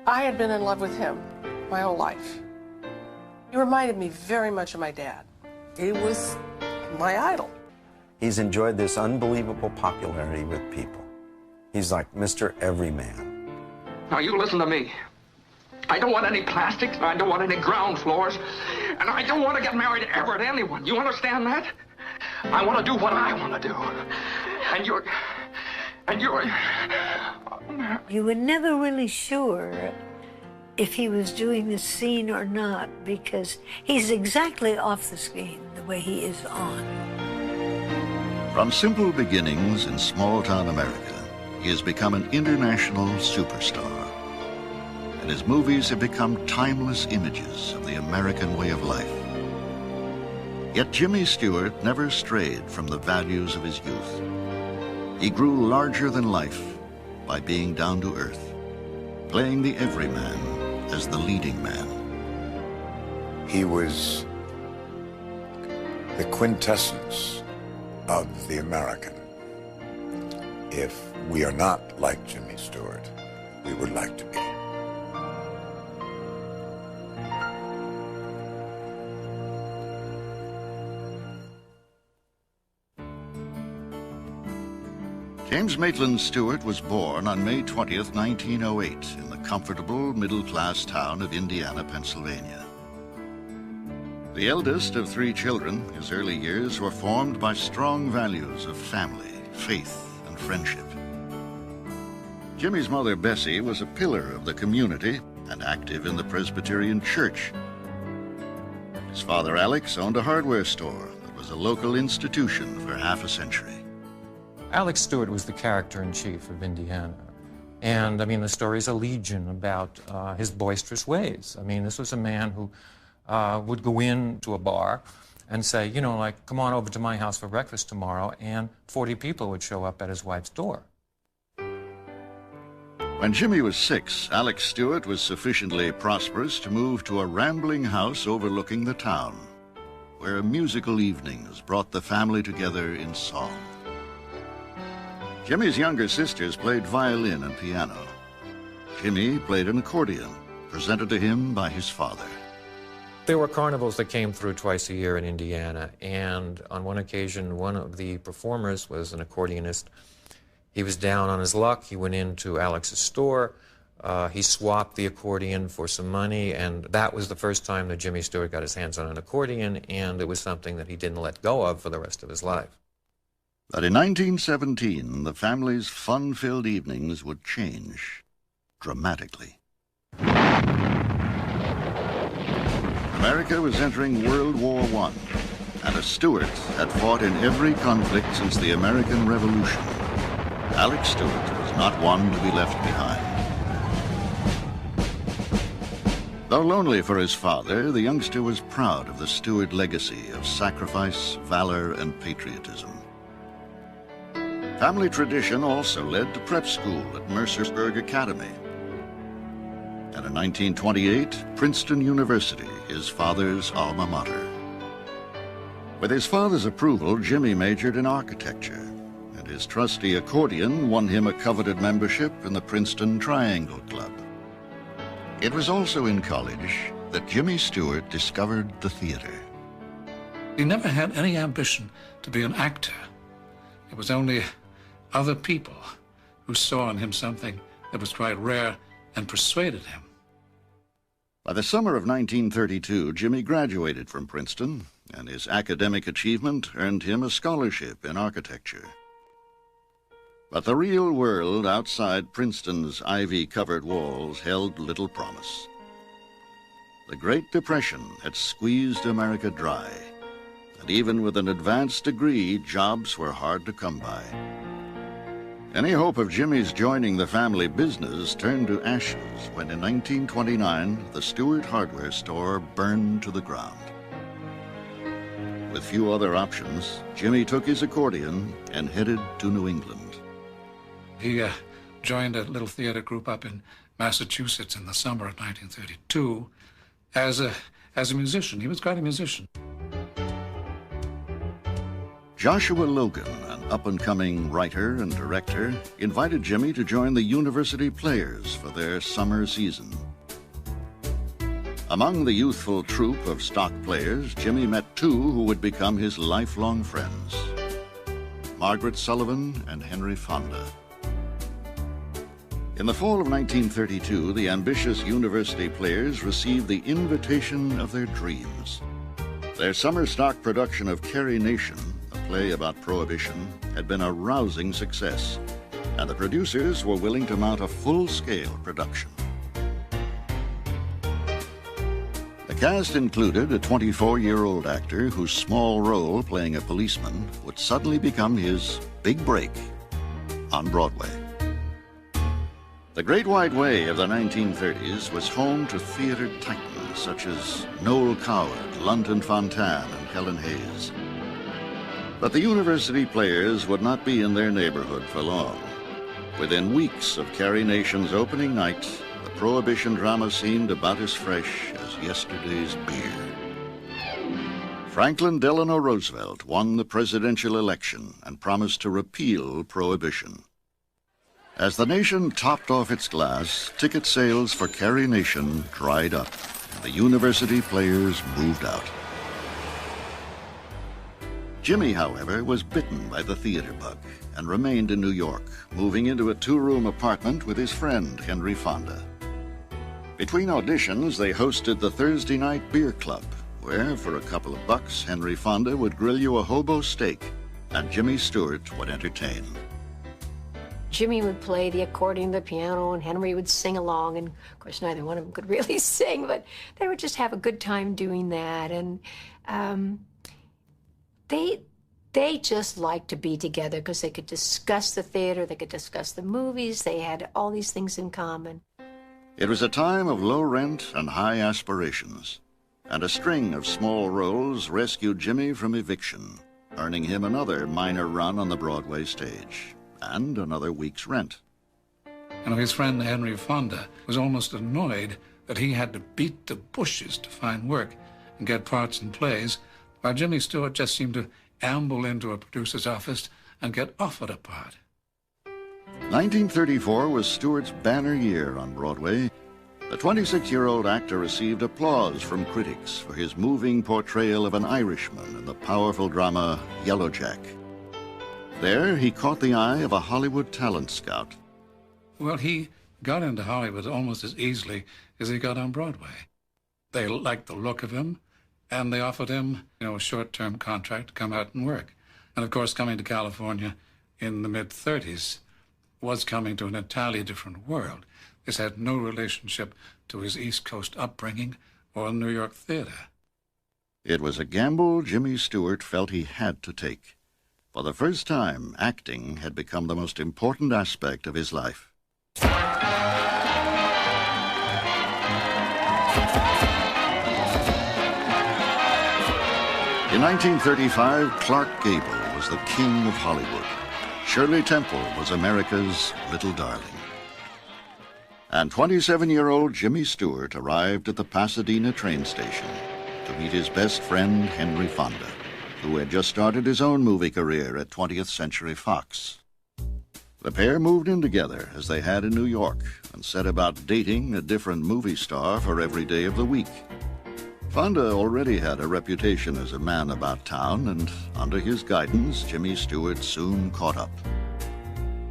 I had been in love with him my whole life. He reminded me very much of my dad. He was my idol. He's enjoyed this unbelievable popularity with people. He's like Mr. Everyman. Now you listen to me. I don't want any plastics, I don't want any ground floors, and I don't want to get married ever to anyone. You understand that? I want to do what I want to do. And you're... You were never really sure if he was doing the scene or not, because he's exactly off the screen the way he is on. From simple beginnings in small-town America, he has become an international superstar. And his movies have become timeless images of the American way of life. Yet Jimmy Stewart never strayed from the values of his youth. He grew larger than life by being down to earth, playing the everyman as the leading man. He was the quintessence of the American. If we are not like Jimmy Stewart, we would like to be. James Maitland Stewart was born on May 20th, 1908, in the comfortable, middle-class town of Indiana, Pennsylvania. The eldest of 3 children, his early years were formed by strong values of family, faith, and friendship. Jimmy's mother, Bessie, was a pillar of the community and active in the Presbyterian Church. His father, Alex, owned a hardware store that was a local institution for half a century. Alex Stewart was the character-in-chief of Indiana. And, I mean, the story's a legion about his boisterous ways. I mean, this was a man who would go into a bar and say, you know, like, come on over to my house for breakfast tomorrow, and 40 people would show up at his wife's door. When Jimmy was 6, Alex Stewart was sufficiently prosperous to move to a rambling house overlooking the town, where musical evenings brought the family together in song. Jimmy's younger sisters played violin and piano. Jimmy played an accordion, presented to him by his father. There were carnivals that came through twice a year in Indiana, and on one occasion, one of the performers was an accordionist. He was down on his luck. He went into Alex's store. He swapped the accordion for some money, and that was the first time that Jimmy Stewart got his hands on an accordion, and it was something that he didn't let go of for the rest of his life. But in 1917, the family's fun-filled evenings would change dramatically. America was entering World War I, and a Stewart had fought in every conflict since the American Revolution. Alex Stewart was not one to be left behind. Though lonely for his father, the youngster was proud of the Stewart legacy of sacrifice, valor, and patriotism. Family tradition also led to prep school at Mercersburg Academy. And in 1928, Princeton University, his father's alma mater. With his father's approval, Jimmy majored in architecture, and his trusty accordion won him a coveted membership in the Princeton Triangle Club. It was also in college that Jimmy Stewart discovered the theater. He never had any ambition to be an actor. It was only other people who saw in him something that was quite rare and persuaded him. By the summer of 1932, Jimmy graduated from Princeton, and his academic achievement earned him a scholarship in architecture. But the real world outside Princeton's ivy-covered walls held little promise. The Great Depression had squeezed America dry, and even with an advanced degree, jobs were hard to come by. Any hope of Jimmy's joining the family business turned to ashes when in 1929, the Stewart hardware store burned to the ground. With few other options, Jimmy took his accordion and headed to New England. He joined a little theater group up in Massachusetts in the summer of 1932 as a musician. He was quite a musician. Joshua Logan and up-and-coming writer and director, invited Jimmy to join the University Players for their summer season. Among the youthful troupe of stock players, Jimmy met two who would become his lifelong friends, Margaret Sullivan and Henry Fonda. In the fall of 1932, the ambitious University Players received the invitation of their dreams. Their summer stock production of Carrie Nation, a play about Prohibition, had been a rousing success, and the producers were willing to mount a full-scale production. The cast included a 24-year-old actor whose small role playing a policeman would suddenly become his big break on Broadway. The Great White Way of the 1930s was home to theater titans such as Noel Coward, London Fontanne, and Helen Hayes. But the University Players would not be in their neighborhood for long. Within weeks of Carrie Nation's opening night, the Prohibition drama seemed about as fresh as yesterday's beer. Franklin Delano Roosevelt won the presidential election and promised to repeal Prohibition. As the nation topped off its glass, ticket sales for Carrie Nation dried up, and the University Players moved out. Jimmy, however, was bitten by the theater bug and remained in New York, moving into a two-room apartment with his friend, Henry Fonda. Between auditions, they hosted the Thursday Night Beer Club, where, for a couple of bucks, Henry Fonda would grill you a hobo steak, and Jimmy Stewart would entertain. Jimmy would play the accordion, the piano, and Henry would sing along. And, of course, neither one of them could really sing, but they would just have a good time doing that. And they just liked to be together because they could discuss the theater, they could discuss the movies, they had all these things in common. It was a time of low rent and high aspirations, and a string of small roles rescued Jimmy from eviction, earning him another minor run on the Broadway stage and another week's rent. And his friend Henry Fonda was almost annoyed that he had to beat the bushes to find work and get parts in plays, while Jimmy Stewart just seemed to amble into a producer's office and get offered a part. 1934 was Stewart's banner year on Broadway. The 26-year-old actor received applause from critics for his moving portrayal of an Irishman in the powerful drama Yellow Jack. There, he caught the eye of a Hollywood talent scout. Well, he got into Hollywood almost as easily as he got on Broadway. They liked the look of him, and they offered him, a short-term contract to come out and work. And, of course, coming to California in the mid-30s was coming to an entirely different world. This had no relationship to his East Coast upbringing or New York theater. It was a gamble Jimmy Stewart felt he had to take. For the first time, acting had become the most important aspect of his life. In 1935, Clark Gable was the king of Hollywood. Shirley Temple was America's little darling. And 27-year-old Jimmy Stewart arrived at the Pasadena train station to meet his best friend, Henry Fonda, who had just started his own movie career at 20th Century Fox. The pair moved in together, as they had in New York, and set about dating a different movie star for every day of the week. Fonda already had a reputation as a man about town, and under his guidance, Jimmy Stewart soon caught up.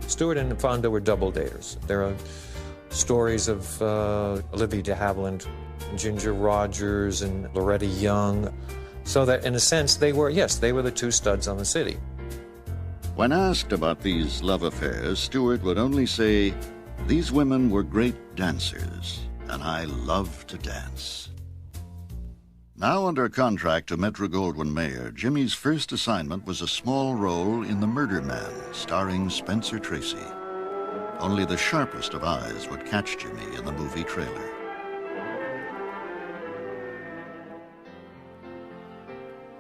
Stewart and Fonda were double daters. There are stories of Olivia de Havilland, Ginger Rogers, and Loretta Young. So that, in a sense, they were the two studs on the city. When asked about these love affairs, Stewart would only say, "These women were great dancers, and I love to dance." Now under contract to Metro-Goldwyn-Mayer, Jimmy's first assignment was a small role in The Murder Man, starring Spencer Tracy. Only the sharpest of eyes would catch Jimmy in the movie trailer.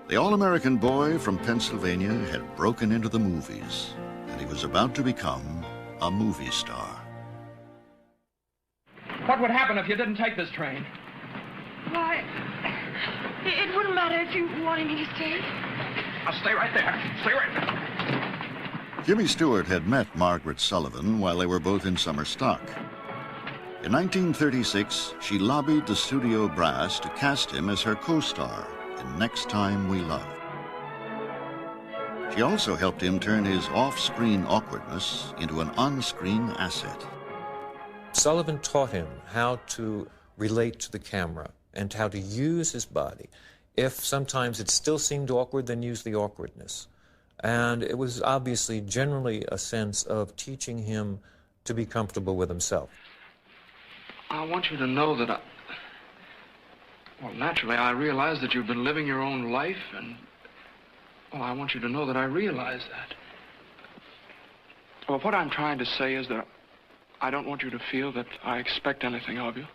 The all-American boy from Pennsylvania had broken into the movies, and he was about to become a movie star. What would happen if you didn't take this train? Why, it wouldn't matter if you wanted me to stay. I'll stay right there. Stay right there. Jimmy Stewart had met Margaret Sullivan while they were both in summer stock. In 1936, she lobbied the studio brass to cast him as her co-star in Next Time We Love. She also helped him turn his off-screen awkwardness into an on-screen asset. Sullivan taught him how to relate to the camera and how to use his body. If sometimes it still seemed awkward, then use the awkwardness. And it was obviously generally a sense of teaching him to be comfortable with himself. I want you to know that well, naturally, I realize that you've been living your own life, and, well, I want you to know that I realize that. Well, what I'm trying to say is that I don't want you to feel that I expect anything of you.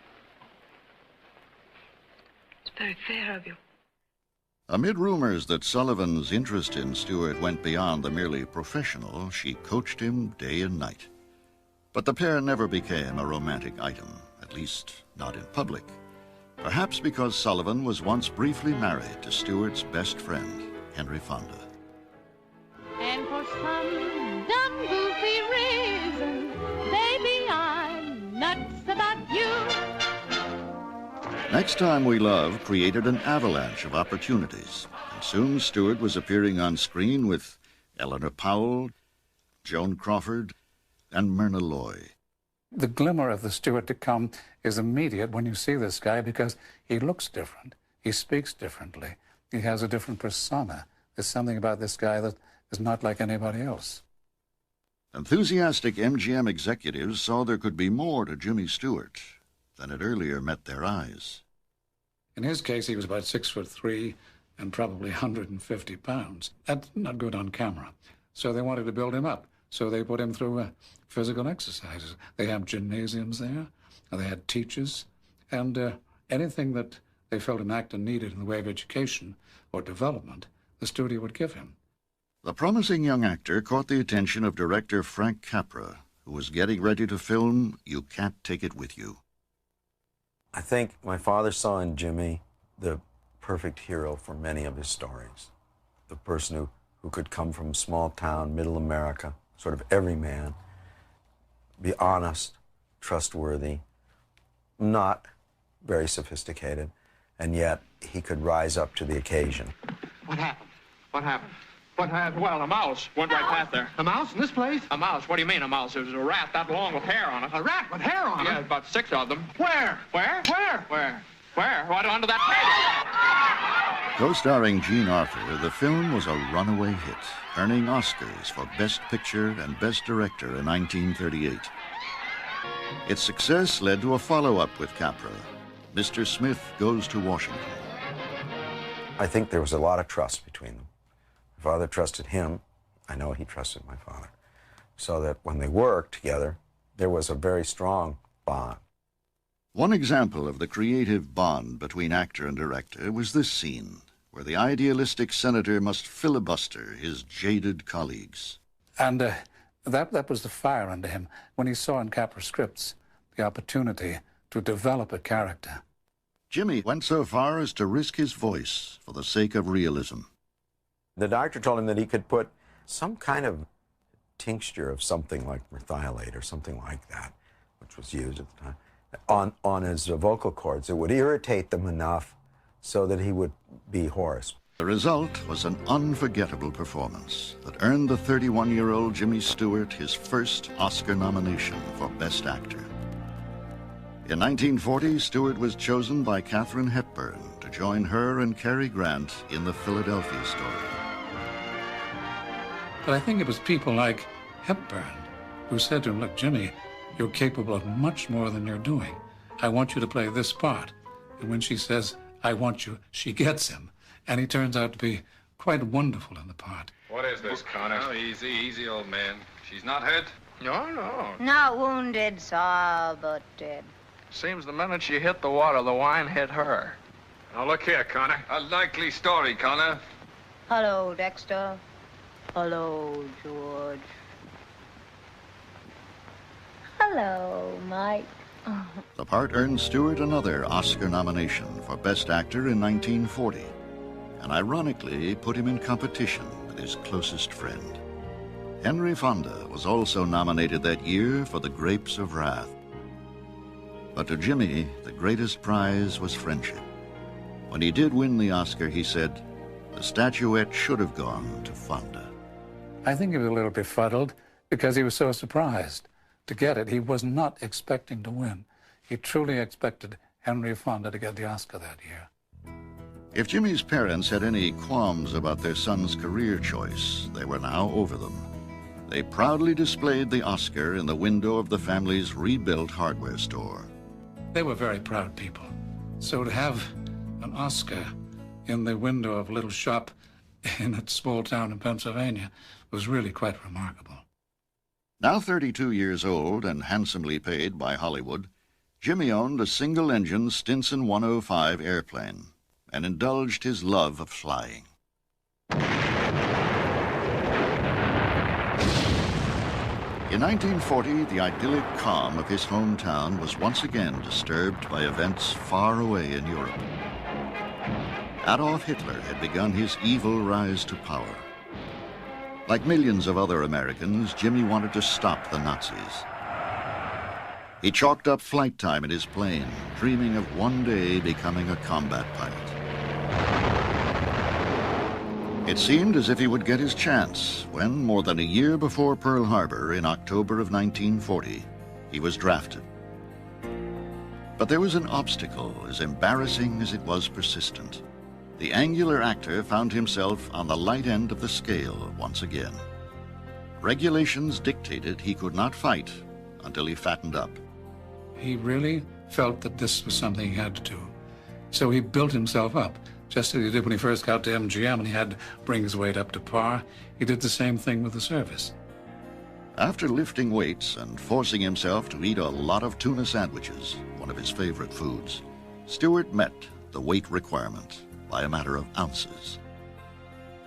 It's very fair of you. Amid rumors that Sullivan's interest in Stewart went beyond the merely professional, she coached him day and night. But the pair never became a romantic item, at least not in public. Perhaps because Sullivan was once briefly married to Stewart's best friend, Henry Fonda. And for some dumb, goofy reason, baby, I'm nuts about you. Next Time We Love created an avalanche of opportunities, and soon Stewart was appearing on screen with Eleanor Powell, Joan Crawford, and Myrna Loy. The glimmer of the Stewart to come is immediate when you see this guy because he looks different. He speaks differently. He has a different persona. There's something about this guy that is not like anybody else. Enthusiastic MGM executives saw there could be more to Jimmy Stewart than had earlier met their eyes. In his case, he was about 6'3" and probably 150 pounds. That's not good on camera. So they wanted to build him up. So they put him through physical exercises. They have gymnasiums there. They had teachers. And anything that they felt an actor needed in the way of education or development, the studio would give him. The promising young actor caught the attention of director Frank Capra, who was getting ready to film You Can't Take It With You. I think my father saw in Jimmy the perfect hero for many of his stories. The person who could come from small town, middle America, sort of everyman, be honest, trustworthy, not very sophisticated, and yet he could rise up to the occasion. What happened? What happened? What happened? Well, a mouse went right past there. A mouse in this place? A mouse? What do you mean a mouse? It was a rat that long with hair on it. A rat with hair on it? Yeah, about 6 of them. Where? Where? Where? Where? Where? Right under that table. Co-starring Jean Arthur, the film was a runaway hit, earning Oscars for Best Picture and Best Director in 1938. Its success led to a follow-up with Capra, Mr. Smith Goes to Washington. I think there was a lot of trust between them. My father trusted him. I know he trusted my father. So that when they worked together, there was a very strong bond. One example of the creative bond between actor and director was this scene, where the idealistic senator must filibuster his jaded colleagues. And that was the fire under him when he saw in Capra scripts the opportunity to develop a character. Jimmy went so far as to risk his voice for the sake of realism. The doctor told him that he could put some kind of tincture of something like merthiolate or something like that, which was used at the time, on his vocal cords. It would irritate them enough so that he would be hoarse. The result was an unforgettable performance that earned the 31-year-old Jimmy Stewart his first Oscar nomination for Best Actor. In 1940, Stewart was chosen by Katharine Hepburn to join her and Cary Grant in the Philadelphia story. But I think it was people like Hepburn who said to him, "Look, Jimmy, you're capable of much more than you're doing. I want you to play this part." And when she says, "I want you," she gets him. And he turns out to be quite wonderful in the part. What is this, Connor? Oh, easy, easy, old man. She's not hurt? No, no. Not wounded, Saul, but dead. Seems the minute she hit the water, the wine hit her. Now, look here, Connor. A likely story, Connor. Hello, Dexter. Hello, George. Hello, Mike. The part earned Stewart another Oscar nomination for Best Actor in 1940, and ironically put him in competition with his closest friend. Henry Fonda was also nominated that year for The Grapes of Wrath. But to Jimmy, the greatest prize was friendship. When he did win the Oscar, he said, the statuette should have gone to Fonda. I think he was a little befuddled because he was so surprised to get it. He was not expecting to win. He truly expected Henry Fonda to get the Oscar that year. If Jimmy's parents had any qualms about their son's career choice, they were now over them. They proudly displayed the Oscar in the window of the family's rebuilt hardware store. They were very proud people. So to have an Oscar in the window of a little shop in a small town in Pennsylvania was really quite remarkable. Now 32 years old and handsomely paid by Hollywood, Jimmy owned a single-engine Stinson 105 airplane and indulged his love of flying. In 1940, the idyllic calm of his hometown was once again disturbed by events far away in Europe. Adolf Hitler had begun his evil rise to power. Like millions of other Americans, Jimmy wanted to stop the Nazis. He chalked up flight time in his plane, dreaming of one day becoming a combat pilot. It seemed as if he would get his chance when, more than a year before Pearl Harbor in October of 1940, he was drafted. But there was an obstacle as embarrassing as it was persistent. The angular actor found himself on the light end of the scale once again. Regulations dictated he could not fight until he fattened up. He really felt that this was something he had to do. So he built himself up, just as he did when he first got to MGM and he had to bring his weight up to par. He did the same thing with the service. After lifting weights and forcing himself to eat a lot of tuna sandwiches, one of his favorite foods, Stewart met the weight requirement by a matter of ounces.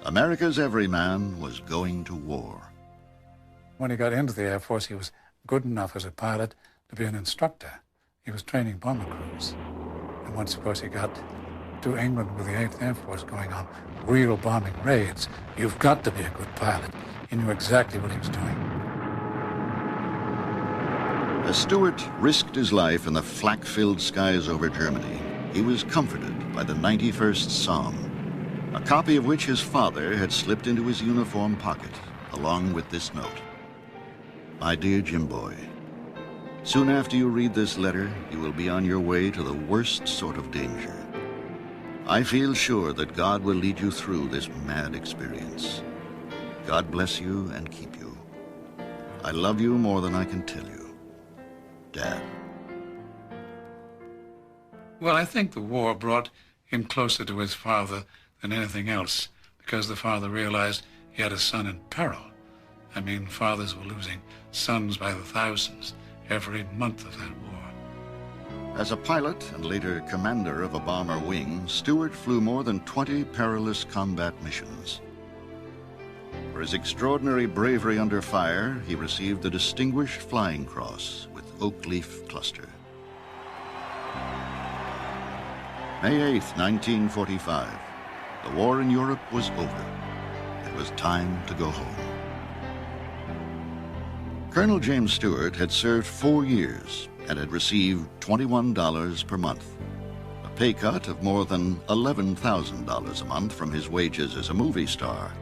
America's everyman was going to war. When he got into the Air Force, he was good enough as a pilot to be an instructor. He was training bomber crews. And once, of course, he got to England with the 8th Air Force going on real bombing raids. You've got to be a good pilot. He knew exactly what he was doing. As Stewart risked his life in the flak-filled skies over Germany, he was comforted by the 91st Psalm, a copy of which his father had slipped into his uniform pocket, along with this note. My dear Jim Boy, soon after you read this letter, you will be on your way to the worst sort of danger. I feel sure that God will lead you through this mad experience. God bless you and keep you. I love you more than I can tell you. Dad. Well, I think the war brought him closer to his father than anything else, because the father realized he had a son in peril. I mean, fathers were losing sons by the thousands every month of that war. As a pilot and later commander of a bomber wing, Stewart flew more than 20 perilous combat missions. For his extraordinary bravery under fire, he received the Distinguished Flying Cross with oak leaf cluster. May 8th, 1945. The war in Europe was over. It was time to go home. Colonel James Stewart had served 4 years and had received $21 per month, a pay cut of more than $11,000 a month from his wages as a movie star.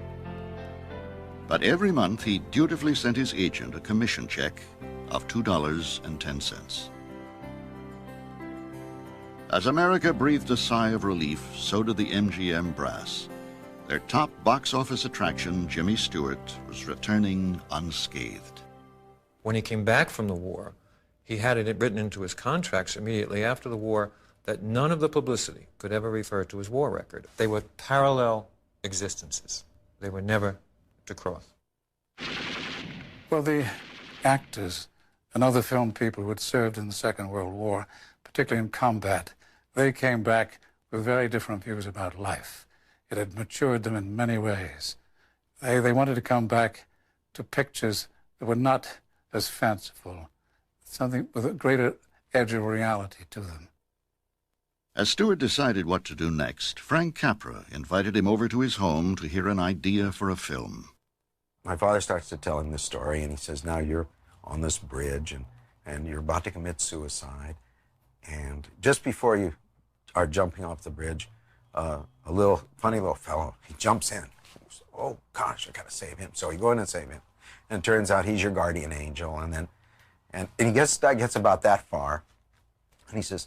But every month he dutifully sent his agent a commission check of $2.10. As America breathed a sigh of relief, so did the MGM brass. Their top box office attraction, Jimmy Stewart, was returning unscathed. When he came back from the war, he had it written into his contracts immediately after the war that none of the publicity could ever refer to his war record. They were parallel existences. They were never to cross. Well, the actors and other film people who had served in the Second World War, particularly in combat, they came back with very different views about life. It had matured them in many ways. They wanted to come back to pictures that were not as fanciful, something with a greater edge of reality to them. As Stewart decided what to do next, Frank Capra invited him over to his home to hear an idea for a film. my father starts to tell him this story, and he says, now you're on this bridge, and you're about to commit suicide. And just before you are jumping off the bridge, a funny little fellow, he jumps in. He goes, oh, gosh, I got to save him. So he goes in and save him. And it turns out he's your guardian angel. And he gets about that far. And he says,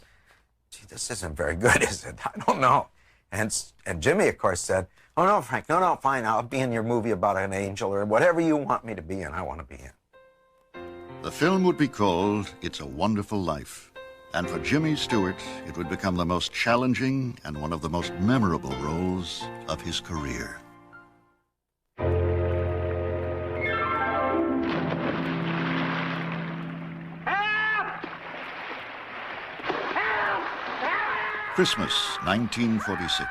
gee, this isn't very good, is it? I don't know. And Jimmy, of course, said, oh, no, Frank, no, fine. I'll be in your movie about an angel or whatever you want me to be in, I want to be in. The film would be called It's a Wonderful Life. And for Jimmy Stewart, it would become the most challenging and one of the most memorable roles of his career. Christmas, 1946.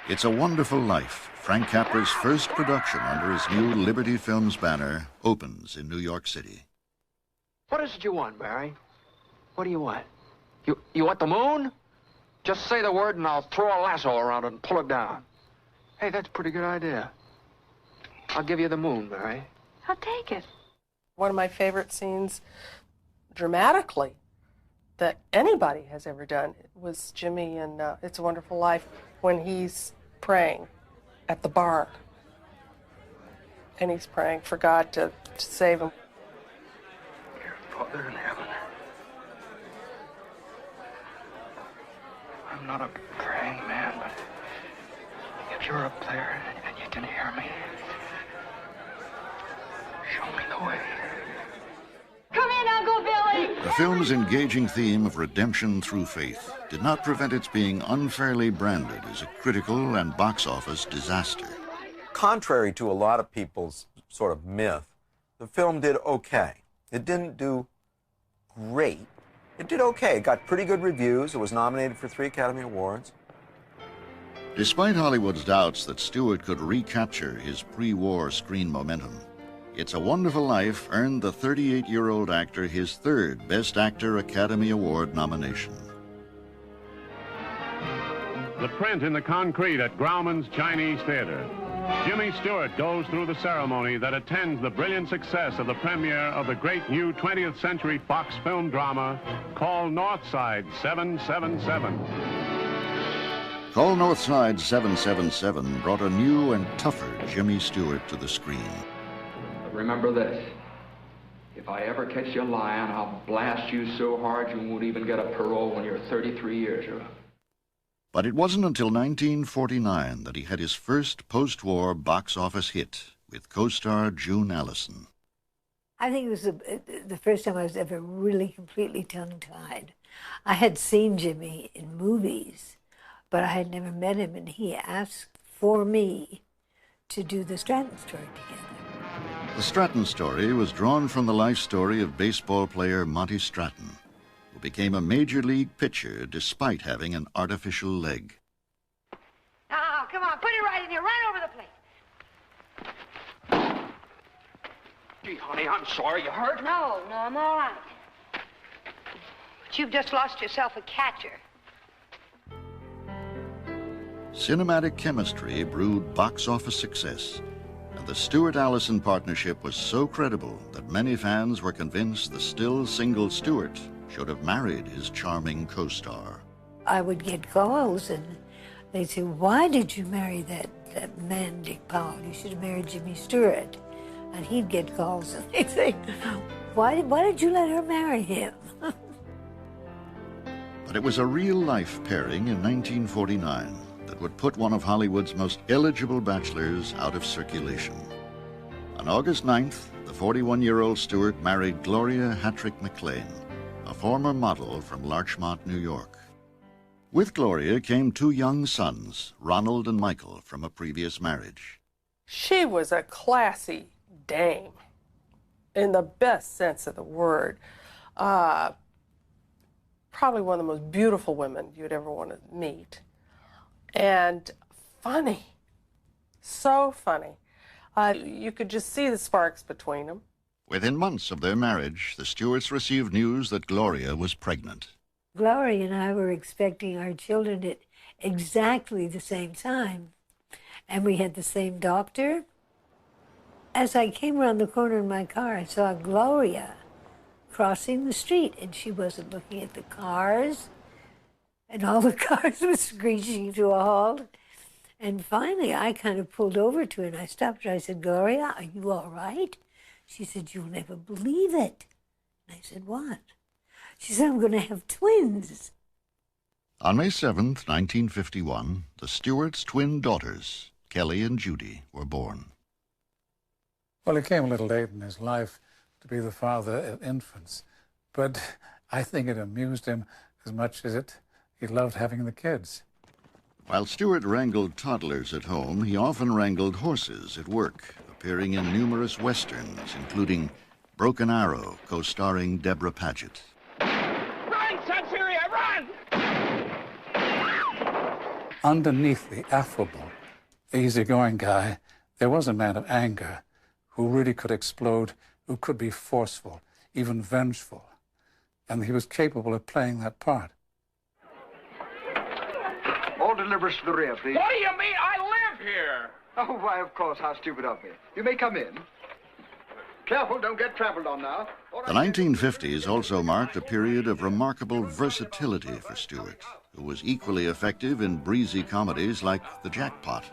It's a Wonderful Life, Frank Capra's first production under his new Liberty Films banner, opens in New York City. What is it you want, Barry? What do you want? You want the moon? Just say the word and I'll throw a lasso around it and pull it down. Hey, that's a pretty good idea. I'll give you the moon, Barry. I'll take it. One of my favorite scenes, dramatically, that anybody has ever done was Jimmy in It's a Wonderful Life when he's praying at the bar. And he's praying for God to save him. Dear Father in heaven, I'm not a praying man, but if you're up there and you can hear me, show me the way. Come in, Uncle Billy! The film's engaging theme of redemption through faith did not prevent its being unfairly branded as a critical and box office disaster. Contrary to a lot of people's sort of myth, the film did okay. It didn't do great. It did okay. It got pretty good reviews. It was nominated for 3 Academy Awards. Despite Hollywood's doubts that Stewart could recapture his pre-war screen momentum, It's a Wonderful Life earned the 38-year-old actor his 3rd Best Actor Academy Award nomination. The print in the concrete at Grauman's Chinese Theater. Jimmy Stewart goes through the ceremony that attends the brilliant success of the premiere of the great new 20th Century Fox film drama called Northside 777. Call Northside 777 brought a new and tougher Jimmy Stewart to the screen. Remember this. If I ever catch you lying, I'll blast you so hard you won't even get a parole when you're 33 years old. But it wasn't until 1949 that he had his first post-war box office hit with co-star June Allison. I think it was the first time I was ever really completely tongue-tied. I had seen Jimmy in movies, but I had never met him, and he asked for me to do the Stratton story together. The Stratton story was drawn from the life story of baseball player Monty Stratton, who became a major league pitcher despite having an artificial leg. Now, come on, put it right in here, right over the plate. Gee, honey, I'm sorry you hurt. No, I'm all right. But you've just lost yourself a catcher. Cinematic chemistry brewed box office success, and the Stewart-Allison partnership was so credible that many fans were convinced the still single Stewart should have married his charming co-star. I would get calls, and they'd say, why did you marry that man, Dick Powell? You should have married Jimmy Stewart. And he'd get calls, and they'd say, why did you let her marry him? But it was a real-life pairing in 1949 that would put one of Hollywood's most eligible bachelors out of circulation. On August 9th, the 41-year-old Stewart married Gloria Hattrick McLean, a former model from Larchmont, New York. With Gloria came 2 young sons, Ronald and Michael, from a previous marriage. She was a classy dame, in the best sense of the word. Probably one of the most beautiful women you'd ever want to meet. And funny, so funny. You could just see the sparks between them. Within months of their marriage, the Stewarts received news that Gloria was pregnant. Gloria and I were expecting our children at exactly the same time. And we had the same doctor. As I came around the corner in my car, I saw Gloria crossing the street, and she wasn't looking at the cars, and all the cars were screeching to a halt. And finally, I kind of pulled over to her, and I stopped her. I said, "Gloria, are you all right?" She said, "You'll never believe it." And I said, "What?" She said, "I'm going to have twins." On May 7th, 1951, the Stewarts' twin daughters, Kelly and Judy, were born. Well, he came a little late in his life to be the father of infants, but I think it amused him as much as he loved having the kids. While Stewart wrangled toddlers at home, he often wrangled horses at work, appearing in numerous westerns, including Broken Arrow, co-starring Deborah Paget. Run, Suspiria, run! Underneath the affable, easygoing guy, there was a man of anger who really could explode, who could be forceful, even vengeful. And he was capable of playing that part. All deliveries to the rear, please. What do you mean? I live here! Oh, why, of course. How stupid of me. You may come in. Careful, don't get trampled on now. The 1950s also marked a period of remarkable versatility for Stewart, who was equally effective in breezy comedies like The Jackpot.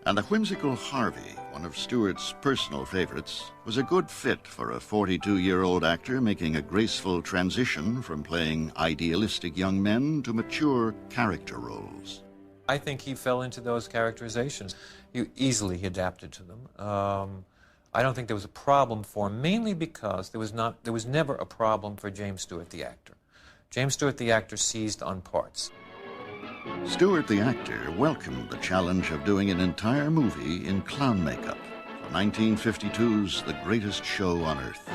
And the whimsical Harvey, one of Stewart's personal favorites, was a good fit for a 42-year-old actor making a graceful transition from playing idealistic young men to mature character roles. I think he fell into those characterizations. He easily adapted to them. I don't think there was a problem for him, mainly because there was never a problem for James Stewart, the actor. James Stewart, the actor, seized on parts. Stewart, the actor, welcomed the challenge of doing an entire movie in clown makeup for 1952's The Greatest Show on Earth.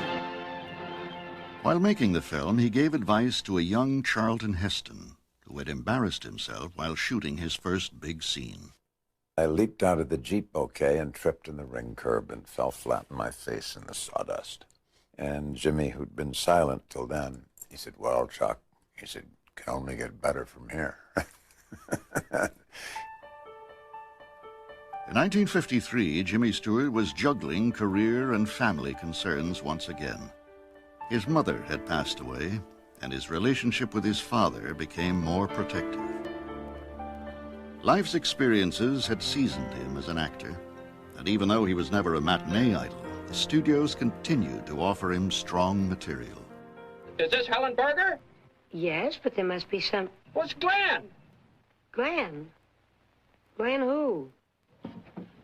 While making the film, he gave advice to a young Charlton Heston, who had embarrassed himself while shooting his first big scene. I leaped out of the Jeep bouquet and tripped in the ring curb and fell flat on my face in the sawdust. And Jimmy, who'd been silent till then, he said, "Well, Chuck," he said, "can only get better from here." In 1953, Jimmy Stewart was juggling career and family concerns once again. His mother had passed away, and his relationship with his father became more protective. Life's experiences had seasoned him as an actor, and even though he was never a matinee idol, the studios continued to offer him strong material. Is this Helen Berger? Yes, but there must be some... What's Glenn? Glenn? Glenn who?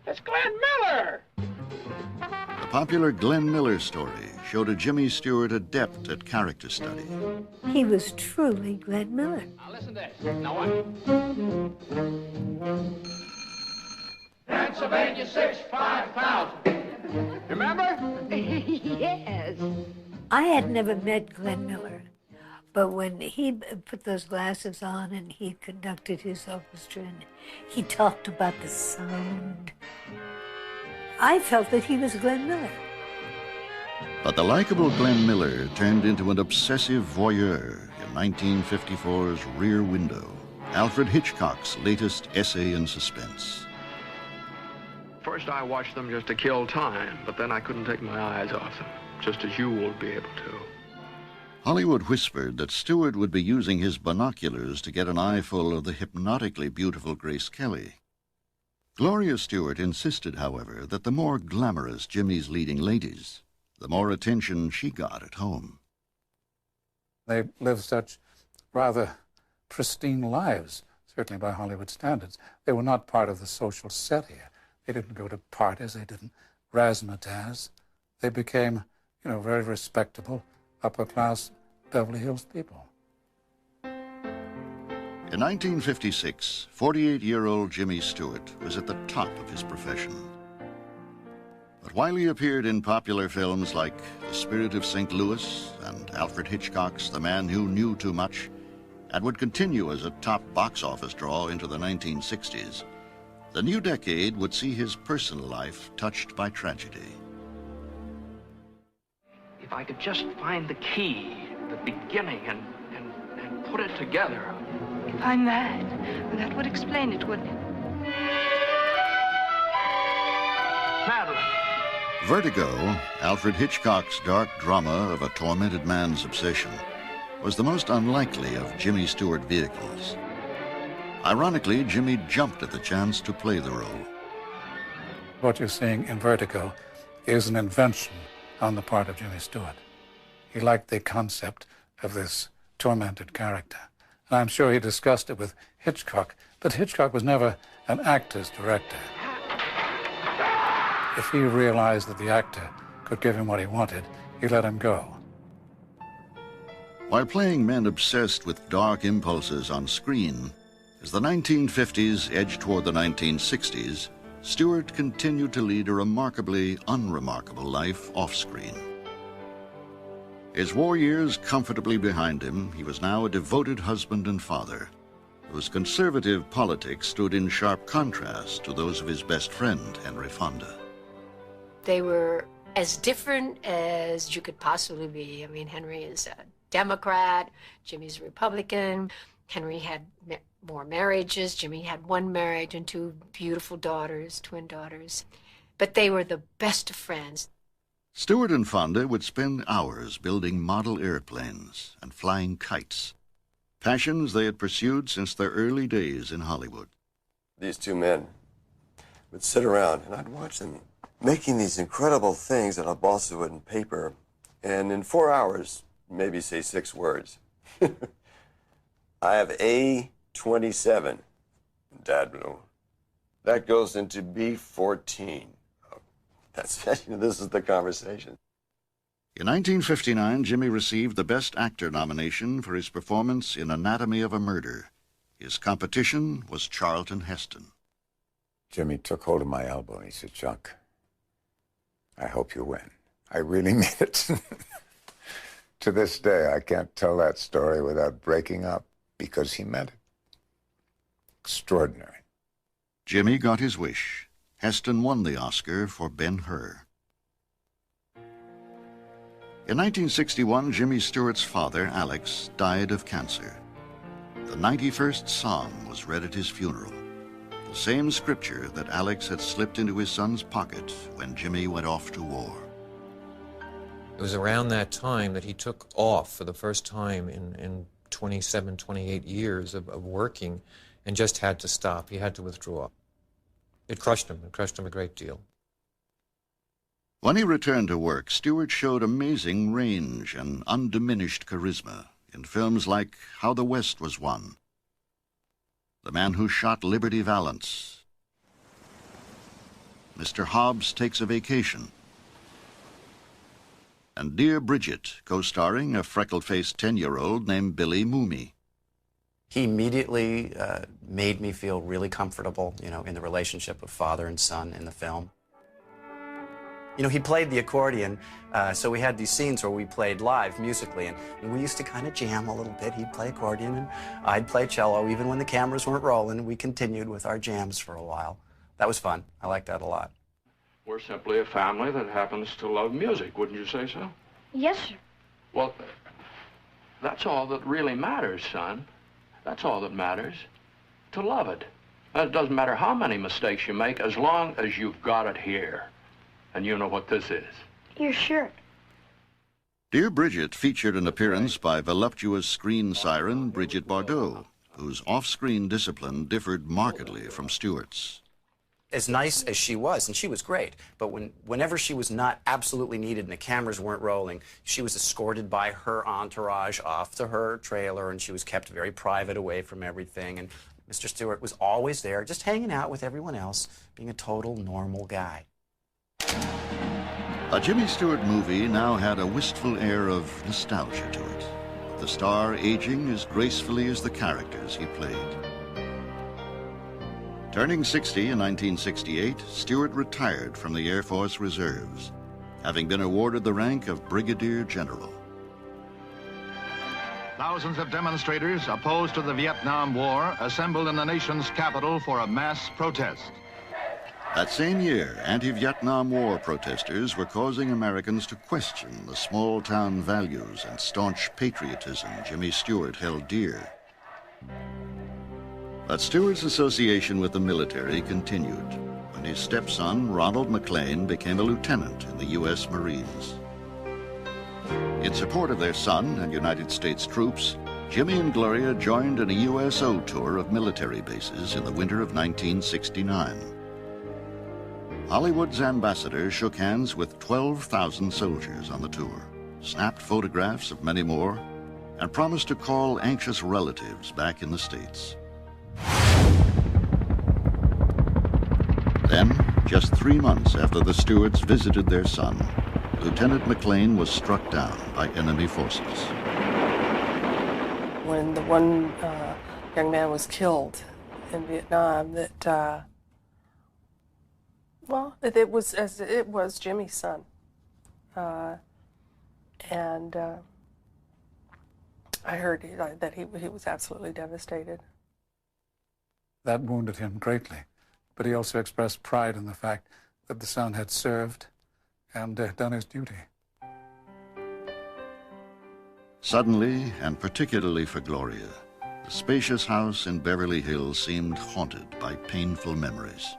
It's Glenn Miller! The popular Glenn Miller story showed a Jimmy Stewart adept at character study. He was truly Glenn Miller. Now listen to this. Now what? Pennsylvania 6, 5,000. Remember? Yes. I had never met Glenn Miller, but when he put those glasses on and he conducted his orchestra and he talked about the sound, I felt that he was Glenn Miller. But the likable Glenn Miller turned into an obsessive voyeur in 1954's Rear Window, Alfred Hitchcock's latest essay in suspense. First I watched them just to kill time, but then I couldn't take my eyes off them, just as you will be able to. Hollywood whispered that Stewart would be using his binoculars to get an eyeful of the hypnotically beautiful Grace Kelly. Gloria Stewart insisted, however, that the more glamorous Jimmy's leading ladies, the more attention she got at home. They lived such rather pristine lives, certainly by Hollywood standards. They were not part of the social set here. They didn't go to parties. They didn't razzmatazz. They became, very respectable, upper-class Beverly Hills people. In 1956, 48-year-old Jimmy Stewart was at the top of his profession. But while he appeared in popular films like The Spirit of St. Louis and Alfred Hitchcock's The Man Who Knew Too Much, and would continue as a top box office draw into the 1960s, the new decade would see his personal life touched by tragedy. If I could just find the key, the beginning, and put it together. If I'm mad, that would explain it, wouldn't it? Madeline. Vertigo, Alfred Hitchcock's dark drama of a tormented man's obsession, was the most unlikely of Jimmy Stewart vehicles. Ironically, Jimmy jumped at the chance to play the role. What you're seeing in Vertigo is an invention on the part of Jimmy Stewart. He liked the concept of this tormented character. And I'm sure he discussed it with Hitchcock, but Hitchcock was never an actor's director. If he realized that the actor could give him what he wanted, he let him go. While playing men obsessed with dark impulses on screen, as the 1950s edged toward the 1960s, Stewart continued to lead a remarkably unremarkable life off-screen. His war years comfortably behind him, he was now a devoted husband and father, whose conservative politics stood in sharp contrast to those of his best friend, Henry Fonda. They were as different as you could possibly be. I mean, Henry is a Democrat, Jimmy's a Republican. Henry had more marriages. Jimmy had one marriage and two beautiful daughters, twin daughters. But they were the best of friends. Stewart and Fonda would spend hours building model airplanes and flying kites, passions they had pursued since their early days in Hollywood. These two men would sit around, and I'd watch them making these incredible things on a balsa wood and paper, and in 4 hours, maybe say 6 words. I have A27, Dad knew. That goes into B14. Oh, that's it. This is the conversation. In 1959, Jimmy received the Best Actor nomination for his performance in Anatomy of a Murder. His competition was Charlton Heston. Jimmy took hold of my elbow and he said, "Chuck, I hope you win." I really mean it. To this day, I can't tell that story without breaking up, because he meant it. Extraordinary. Jimmy got his wish. Heston won the Oscar for Ben-Hur. In 1961, Jimmy Stewart's father, Alex, died of cancer. The 91st Psalm was read at his funeral, the same scripture that Alex had slipped into his son's pocket when Jimmy went off to war. It was around that time that he took off for the first time in 27, 28 years of working, and just had to stop. He had to withdraw. It crushed him. It crushed him a great deal. When he returned to work, Stewart showed amazing range and undiminished charisma in films like How the West Was Won, The Man Who Shot Liberty Valance, Mr. Hobbs Takes a Vacation, and Dear Bridget, co-starring a freckle-faced 10-year-old named Billy Mooney. He immediately made me feel really comfortable, in the relationship of father and son in the film. He played the accordion, so we had these scenes where we played live musically, and we used to kind of jam a little bit. He'd play accordion, and I'd play cello, even when the cameras weren't rolling. We continued with our jams for a while. That was fun. I liked that a lot. We're simply a family that happens to love music, wouldn't you say so? Yes, sir. Well, that's all that really matters, son. That's all that matters, to love it. And it doesn't matter how many mistakes you make, as long as you've got it here. And you know what this is. Your shirt. Dear Bridget featured an appearance by voluptuous screen siren Brigitte Bardot, whose off-screen discipline differed markedly from Stewart's. As nice as she was, and she was great, but whenever she was not absolutely needed and the cameras weren't rolling, she was escorted by her entourage off to her trailer, and she was kept very private away from everything. And Mr. Stewart was always there, just hanging out with everyone else, being a total normal guy. A Jimmy Stewart movie now had a wistful air of nostalgia to it, the star aging as gracefully as the characters he played. Turning 60 in 1968, Stewart retired from the Air Force Reserves, having been awarded the rank of Brigadier General. Thousands of demonstrators opposed to the Vietnam War assembled in the nation's capital for a mass protest. That same year, anti-Vietnam War protesters were causing Americans to question the small-town values and staunch patriotism Jimmy Stewart held dear. But Stewart's association with the military continued when and his stepson, Ronald McLean, became a lieutenant in the U.S. Marines. In support of their son and United States troops, Jimmy and Gloria joined in a USO tour of military bases in the winter of 1969. Hollywood's ambassador shook hands with 12,000 soldiers on the tour, snapped photographs of many more, and promised to call anxious relatives back in the States. Then, just 3 months after the Stewarts visited their son, Lieutenant McLean was struck down by enemy forces. When the one young man was killed in Vietnam, that well, it was Jimmy's son, and I heard that he was absolutely devastated. That wounded him greatly, but he also expressed pride in the fact that the son had served and done his duty. Suddenly, and particularly for Gloria, the spacious house in Beverly Hills seemed haunted by painful memories.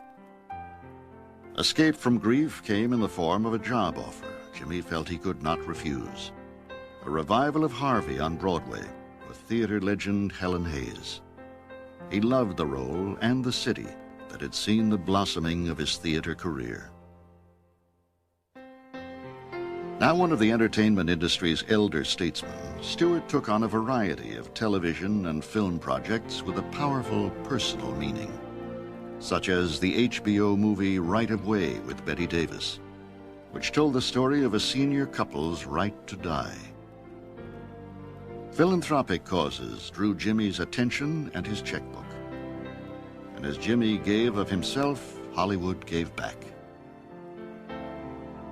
Escape from grief came in the form of a job offer Jimmy felt he could not refuse. A revival of Harvey on Broadway with theater legend Helen Hayes. He loved the role and the city that had seen the blossoming of his theater career. Now one of the entertainment industry's elder statesmen, Stewart took on a variety of television and film projects with a powerful personal meaning, such as the HBO movie Right of Way with Bette Davis, which told the story of a senior couple's right to die. Philanthropic causes drew Jimmy's attention and his checkbook. And as Jimmy gave of himself, Hollywood gave back.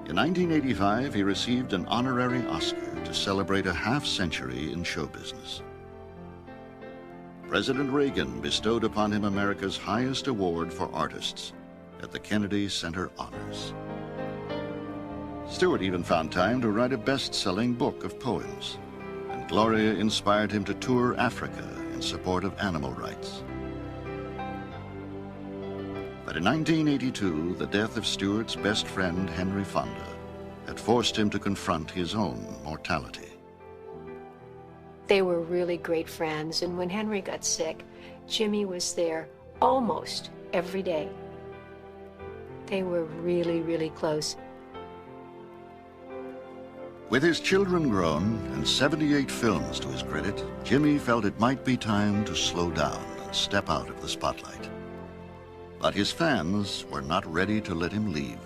In 1985, he received an honorary Oscar to celebrate a half-century in show business. President Reagan bestowed upon him America's highest award for artists at the Kennedy Center Honors. Stewart even found time to write a best-selling book of poems, and Gloria inspired him to tour Africa in support of animal rights. But in 1982, the death of Stewart's best friend, Henry Fonda, had forced him to confront his own mortality. They were really great friends, and when Henry got sick, Jimmy was there almost every day. They were really, really close. With his children grown and 78 films to his credit, Jimmy felt it might be time to slow down and step out of the spotlight. But his fans were not ready to let him leave.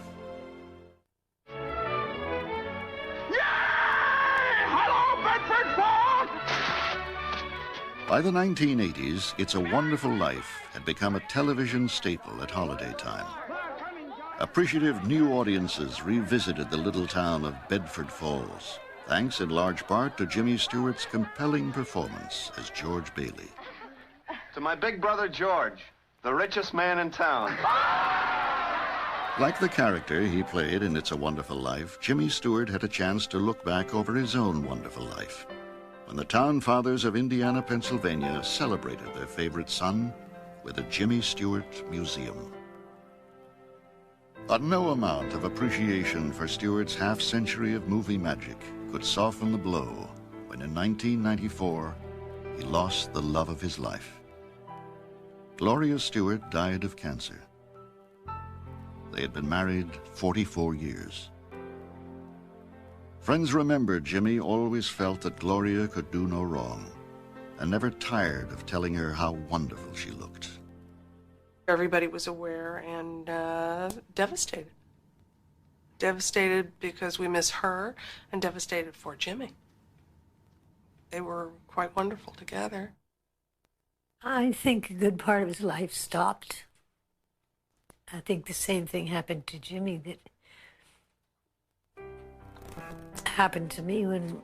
By the 1980s, It's a Wonderful Life had become a television staple at holiday time. Appreciative new audiences revisited the little town of Bedford Falls, thanks in large part to Jimmy Stewart's compelling performance as George Bailey. To my big brother George, the richest man in town. Like the character he played in It's a Wonderful Life, Jimmy Stewart had a chance to look back over his own wonderful life, when the town fathers of Indiana, Pennsylvania celebrated their favorite son with a Jimmy Stewart museum. But no amount of appreciation for Stewart's half-century of movie magic could soften the blow when in 1994 he lost the love of his life. Gloria Stewart died of cancer. They had been married 44 years. Friends remembered Jimmy always felt that Gloria could do no wrong, and never tired of telling her how wonderful she looked. Everybody was aware and devastated. Devastated because we miss her, and devastated for Jimmy. They were quite wonderful together. I think a good part of his life stopped. I think the same thing happened to Jimmy that happened to me when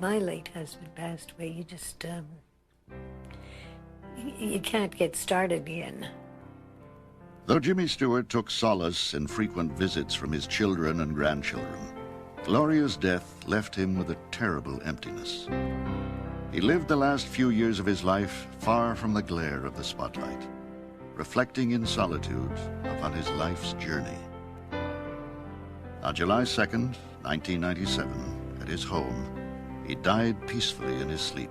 my late husband passed away. You just, you can't get started again. Though Jimmy Stewart took solace in frequent visits from his children and grandchildren, Gloria's death left him with a terrible emptiness. He lived the last few years of his life far from the glare of the spotlight. reflecting in solitude upon his life's journey. On July 2nd, 1997, at his home, he died peacefully in his sleep.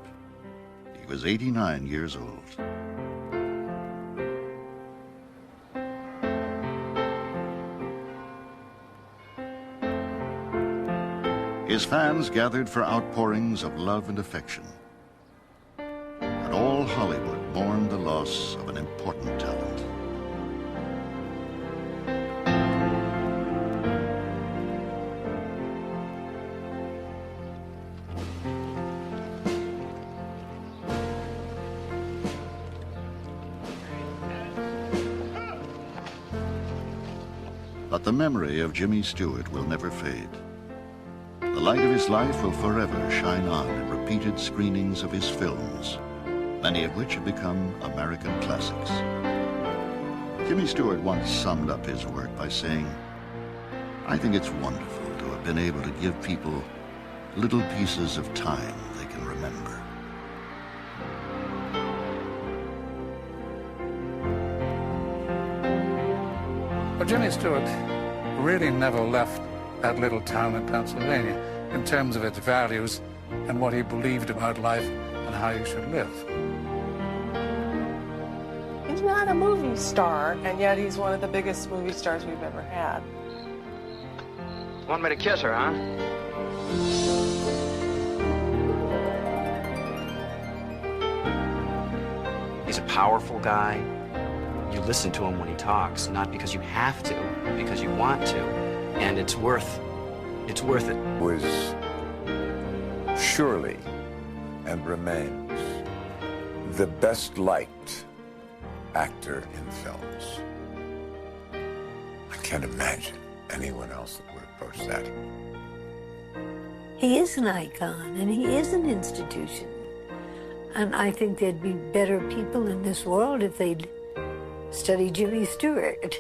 He was 89 years old. His fans gathered for outpourings of love and affection. And all Hollywood mourned the loss of an important talent. But the memory of Jimmy Stewart will never fade. The light of his life will forever shine on in repeated screenings of his films, many of which have become American classics. Jimmy Stewart once summed up his work by saying, "I think it's wonderful to have been able to give people little pieces of time they can remember." But Jimmy Stewart really never left that little town in Pennsylvania in terms of its values and what he believed about life and how you should live. He's not a movie star, and yet he's one of the biggest movie stars we've ever had. Want me to kiss her, huh? He's a powerful guy. You listen to him when he talks, not because you have to, because you want to. And it's worth it. Was surely and remains the best liked actor in films. I can't imagine anyone else that would approach that. He is an icon, and he is an institution. And I think there'd be better people in this world if they'd study Jimmy Stewart.